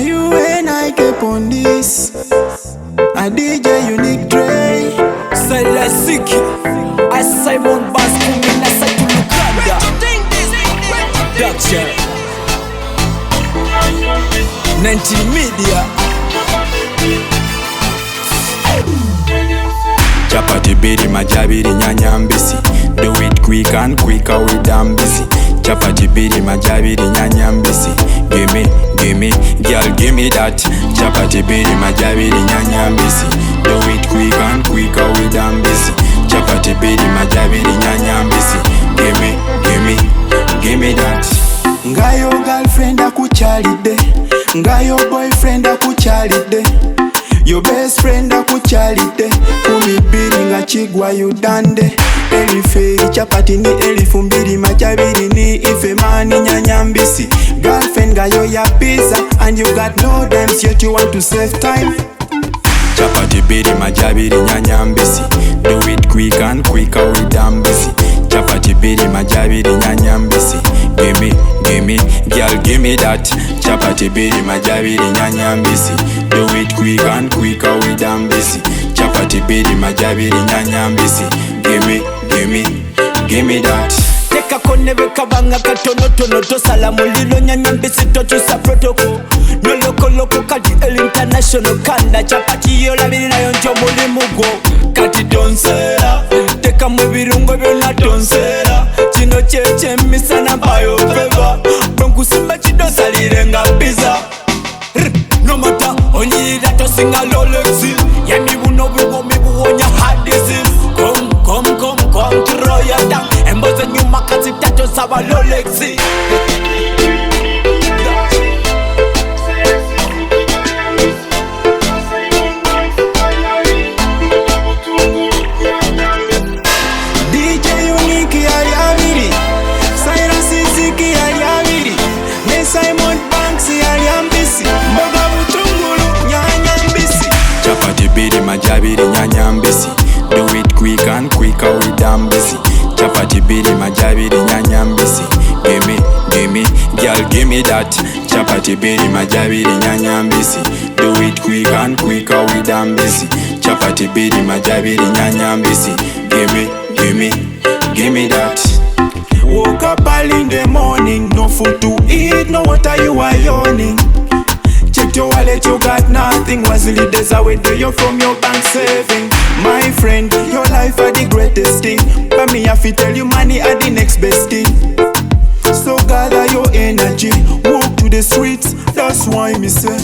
Are you when I keep on this? A DJ Unique Dre. Selasiki I Simon Bass Kumina Satulukanda Daksha 19 Media. Chapati biri majabiri nyanya mbisi. Do it quick and quicker with damn busy. Chapati biri majabiri nyanya mbisi. Gimme, girl gimme that. Chapati biri majabiri nyanya mbisi. Do it quick and quicker with damn busy. Chapati biri majabiri nyanya mbisi. Gimme that. Ngayo girlfriend akuchalide, ngayo boyfriend akuchalide, your best friend akuchalide. Kumibiri nga chigwa yudande. Eliferi chapati ni elifu mbiri majabiri ni ife mani nyanya mbisi. Girlfriend ngayo ya pizza and you got no dams yet you want to save time. Chapati biri majabiri nyanya mbisi. Do it quick and quicker with damn busy. Chapati biri majabiri nyanya mbisi. Gimme, girl gimme that. Chapati biri majabiri nyanya mbisi. Do it quick and quicker with damn busy. Chapati biri majabiri nyanya mbisi. Gimme that. Teka kone weka banga katono tono tosala mulilo nyanya mbisi tochusa protoko. No loko kati el international kanda. Chapati yola bini na yonjo muli mugo. Kati donsera teka mwebirungo byona donsera. Chino cheche misana bayo feva. Bronku simba chidosa lirenga pizza. No matter onyida tosinga lolexi. Yani buno bugo mibuonya hadisi. Come to royal down. Emboze nyuma kasi tato sawa lolexi. Simon Banks yaliambisi. Mboga butungulu nyanya mbisi. Chapati biri majabiri nyanya mbisi. Do it quick and quicker with damn busy. Chapati biri majabiri nyanya mbisi. Gimme, girl gimme that. Chapati biri majabiri nyanya mbisi. Do it quick and quicker with damn busy. Chapati biri majabiri nyanya mbisi. Gimme that. Woke up early in the morning, no food to eat, no water, you are yawning. Check your wallet, you got nothing. Was the days I went to you from your bank saving. My friend, your life are the greatest thing. But me have to tell you money are the next best thing. So gather your energy, walk to the streets, that's why me say